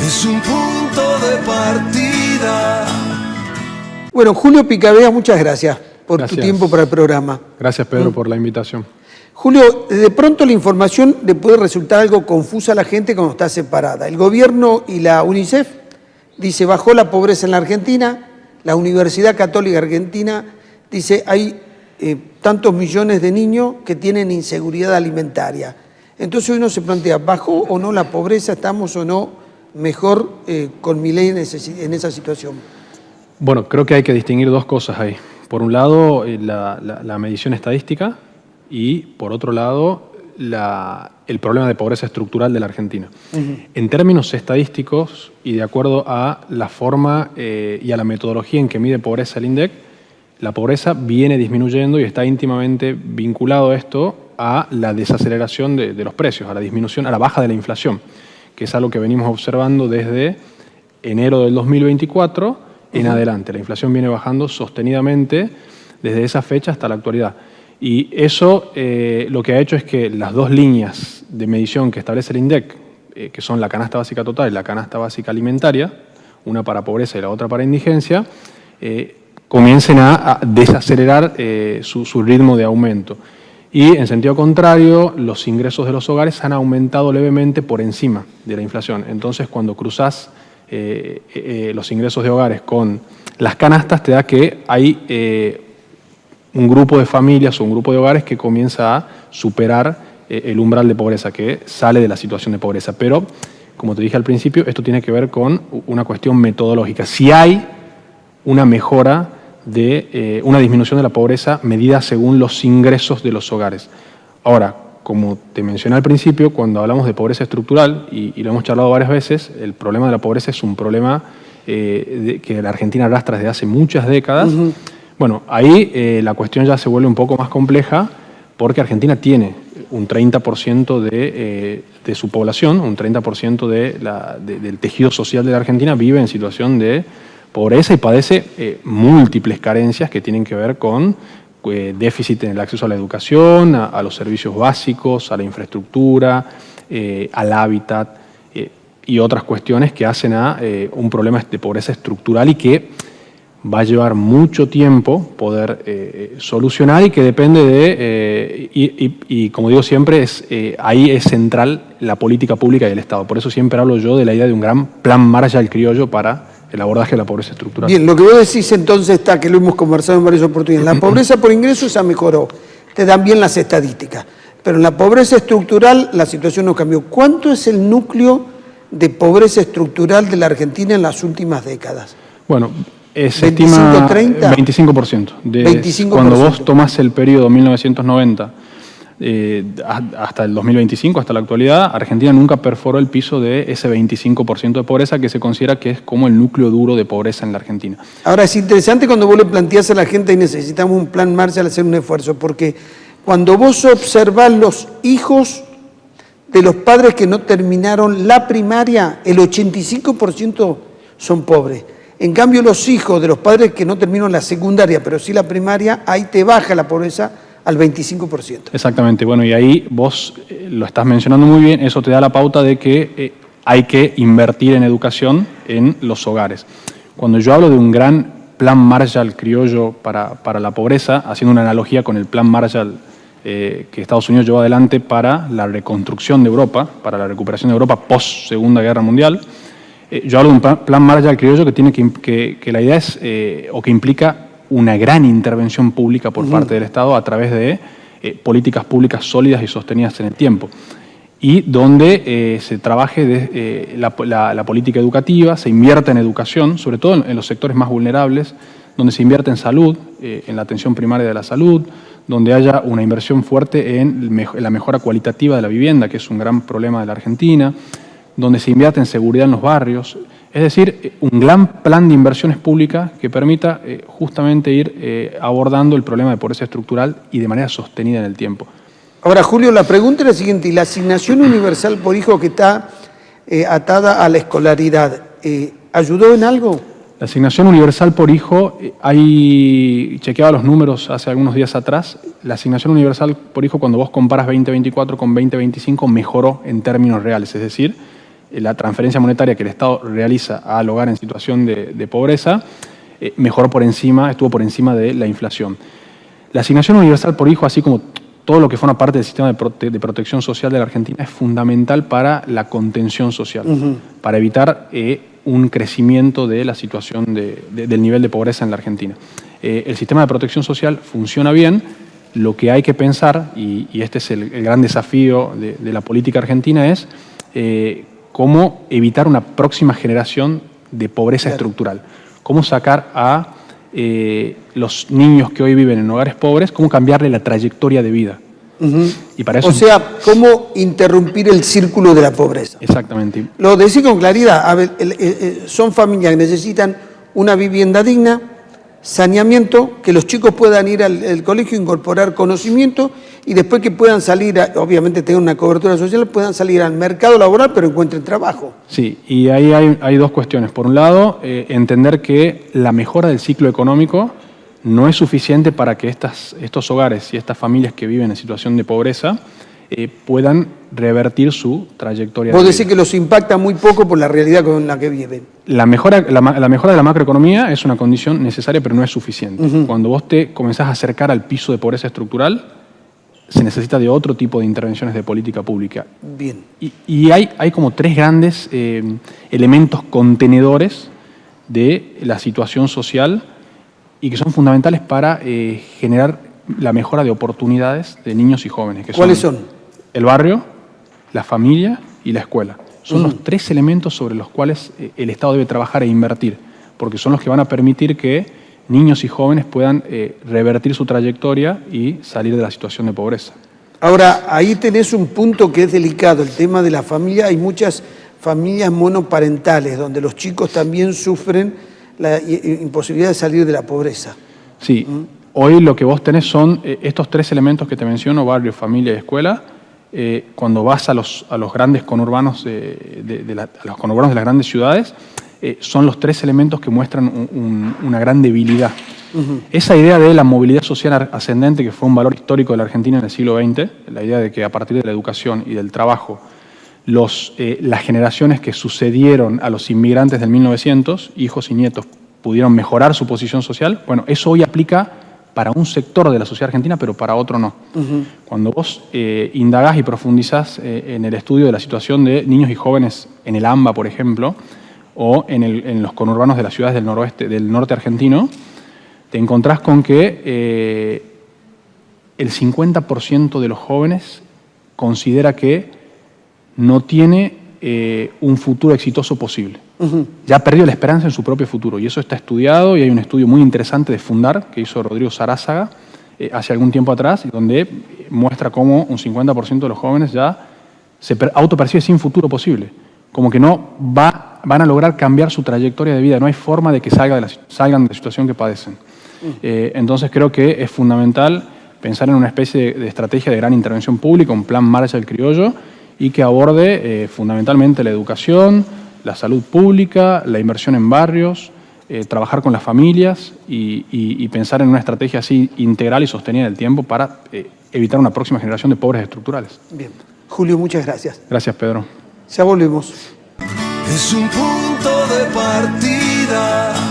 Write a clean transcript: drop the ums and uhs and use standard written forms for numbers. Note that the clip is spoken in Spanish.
es un punto de partida. Bueno, Julio Picabea, muchas gracias por tu tiempo para el programa. Gracias, Pedro, por la invitación. Julio, de pronto la información le puede resultar algo confusa a la gente cuando está separada. El gobierno y la UNICEF dice bajó la pobreza en la Argentina, la Universidad Católica Argentina dice hay tantos millones de niños que tienen inseguridad alimentaria. Entonces uno se plantea, ¿bajó o no la pobreza? ¿Estamos o no mejor con Milei en esa situación? Bueno, creo que hay que distinguir dos cosas ahí. Por un lado, la medición estadística y, por otro lado, el problema de pobreza estructural de la Argentina. En términos estadísticos y de acuerdo a la forma y a la metodología en que mide pobreza el INDEC, la pobreza viene disminuyendo y está íntimamente vinculado esto a la desaceleración de los precios, a la disminución, a la baja de la inflación, que es algo que venimos observando desde enero del 2024 en adelante. La inflación viene bajando sostenidamente desde esa fecha hasta la actualidad. Y eso lo que ha hecho es que las dos líneas de medición que establece el INDEC, que son la canasta básica total y la canasta básica alimentaria, una para pobreza y la otra para indigencia, comiencen a desacelerar su ritmo de aumento. Y en sentido contrario, los ingresos de los hogares han aumentado levemente por encima de la inflación. Entonces, cuando cruzás los ingresos de hogares con las canastas, te da que hay un grupo de familias o un grupo de hogares que comienza a superar el umbral de pobreza, que sale de la situación de pobreza. Pero, como te dije al principio, esto tiene que ver con una cuestión metodológica. Si hay una mejora de una disminución de la pobreza medida según los ingresos de los hogares. Ahora, como te mencioné al principio, cuando hablamos de pobreza estructural, y lo hemos charlado varias veces, el problema de la pobreza es un problema que la Argentina arrastra desde hace muchas décadas. Bueno, ahí la cuestión ya se vuelve un poco más compleja porque Argentina tiene un 30% de su población, un 30% del tejido social de la Argentina vive en situación de pobreza y padece múltiples carencias que tienen que ver con déficit en el acceso a la educación, a los servicios básicos, a la infraestructura, al hábitat y otras cuestiones que hacen a un problema de pobreza estructural y que va a llevar mucho tiempo poder solucionar y que depende de, y como digo siempre, ahí es central la política pública y el Estado. Por eso siempre hablo yo de la idea de un gran plan Marshall criollo para el abordaje de la pobreza estructural. Bien, lo que vos decís entonces está, que lo hemos conversado en varias oportunidades, la pobreza por ingresos ya mejoró, te dan bien las estadísticas, pero en la pobreza estructural la situación no cambió. ¿Cuánto es el núcleo de pobreza estructural de la Argentina en las últimas décadas? Bueno, se estima 25%. 25%. Cuando vos tomás el periodo 1990 hasta el 2025, hasta la actualidad, Argentina nunca perforó el piso de ese 25% de pobreza que se considera que es como el núcleo duro de pobreza en la Argentina. Ahora, es interesante cuando vos le planteás a la gente y necesitamos un plan Marshall, hacer un esfuerzo, porque cuando vos observás los hijos de los padres que no terminaron la primaria, el 85% son pobres. En cambio, los hijos de los padres que no terminaron la secundaria, pero sí la primaria, ahí te baja la pobreza al 25%. Exactamente. Bueno, y ahí vos lo estás mencionando muy bien, eso te da la pauta de que hay que invertir en educación en los hogares. Cuando yo hablo de un gran plan Marshall criollo para la pobreza, haciendo una analogía con el plan Marshall que Estados Unidos llevó adelante para la reconstrucción de Europa, para la recuperación de Europa post Segunda Guerra Mundial, yo hablo de un plan Marshall criollo que tiene que la idea es, o que implica una gran intervención pública por parte del Estado a través de políticas públicas sólidas y sostenidas en el tiempo. Y donde se trabaje la política educativa, se invierta en educación, sobre todo en los sectores más vulnerables, donde se invierte en salud, en la atención primaria de la salud, donde haya una inversión fuerte en la mejora cualitativa de la vivienda, que es un gran problema de la Argentina, donde se invierte en seguridad en los barrios. Es decir, un gran plan de inversiones públicas que permita justamente ir abordando el problema de pobreza estructural y de manera sostenida en el tiempo. Ahora, Julio, la pregunta es la siguiente. ¿Y la asignación universal por hijo que está atada a la escolaridad, ayudó en algo? La asignación universal por hijo, chequeaba los números hace algunos días atrás, la asignación universal por hijo cuando vos comparas 2024 con 2025 mejoró en términos reales, es decir, la transferencia monetaria que el Estado realiza al hogar en situación de pobreza estuvo por encima de la inflación. La asignación universal por hijo, así como todo lo que forma parte del sistema de protección social de la Argentina, es fundamental para la contención social, para evitar un crecimiento de la situación del nivel de pobreza en la Argentina. El sistema de protección social funciona bien. Lo que hay que pensar, y este es el gran desafío de la política argentina, es cómo evitar una próxima generación de pobreza estructural. Cómo sacar a los niños que hoy viven en hogares pobres, cómo cambiarle la trayectoria de vida. Y para eso, o sea, cómo interrumpir el círculo de la pobreza. Exactamente. Lo decís con claridad. A ver, son familias que necesitan una vivienda digna, saneamiento, que los chicos puedan ir al colegio, incorporar conocimiento y después que puedan salir, obviamente tengan una cobertura social, puedan salir al mercado laboral pero encuentren trabajo. Sí, y ahí hay dos cuestiones. Por un lado, entender que la mejora del ciclo económico no es suficiente para que estos hogares y estas familias que viven en situación de pobreza puedan revertir su trayectoria. Vos decís que los impacta muy poco por la realidad con la que viven. La mejora de la macroeconomía es una condición necesaria, pero no es suficiente. Cuando vos te comenzás a acercar al piso de pobreza estructural, se necesita de otro tipo de intervenciones de política pública. Bien. Y hay como tres grandes elementos contenedores de la situación social y que son fundamentales para generar la mejora de oportunidades de niños y jóvenes. ¿Cuáles son? El barrio, la familia y la escuela. Son los tres elementos sobre los cuales el Estado debe trabajar e invertir, porque son los que van a permitir que niños y jóvenes puedan revertir su trayectoria y salir de la situación de pobreza. Ahora, ahí tenés un punto que es delicado, el tema de la familia. Hay muchas familias monoparentales donde los chicos también sufren la imposibilidad de salir de la pobreza. Sí, hoy lo que vos tenés son estos tres elementos que te menciono, barrio, familia y escuela. Cuando vas a los grandes conurbanos a los conurbanos de las grandes ciudades, son los tres elementos que muestran una gran debilidad. Esa idea de la movilidad social ascendente, que fue un valor histórico de la Argentina en el siglo XX, la idea de que a partir de la educación y del trabajo, las generaciones que sucedieron a los inmigrantes del 1900, hijos y nietos, pudieron mejorar su posición social, bueno, eso hoy aplica para un sector de la sociedad argentina, pero para otro no. Cuando vos indagás y profundizás en el estudio de la situación de niños y jóvenes en el AMBA, por ejemplo, o en los conurbanos de las ciudades del norte argentino, te encontrás con que el 50% de los jóvenes considera que no tiene un futuro exitoso posible. Ya perdió la esperanza en su propio futuro, y eso está estudiado, y hay un estudio muy interesante de Fundar que hizo Rodrigo Sarázaga hace algún tiempo atrás, donde muestra cómo un 50% de los jóvenes ya se autopercibe sin futuro posible, como que no van a lograr cambiar su trayectoria de vida, no hay forma de que salgan de la situación que padecen. Entonces creo que es fundamental pensar en una especie de estrategia de gran intervención pública, un plan Marshall criollo, y que aborde fundamentalmente la educación, la salud pública, la inversión en barrios, trabajar con las familias y pensar en una estrategia así integral y sostenida en el tiempo para evitar una próxima generación de pobres estructurales. Bien. Julio, muchas gracias. Gracias, Pedro. Ya volvemos. Es un punto de partida.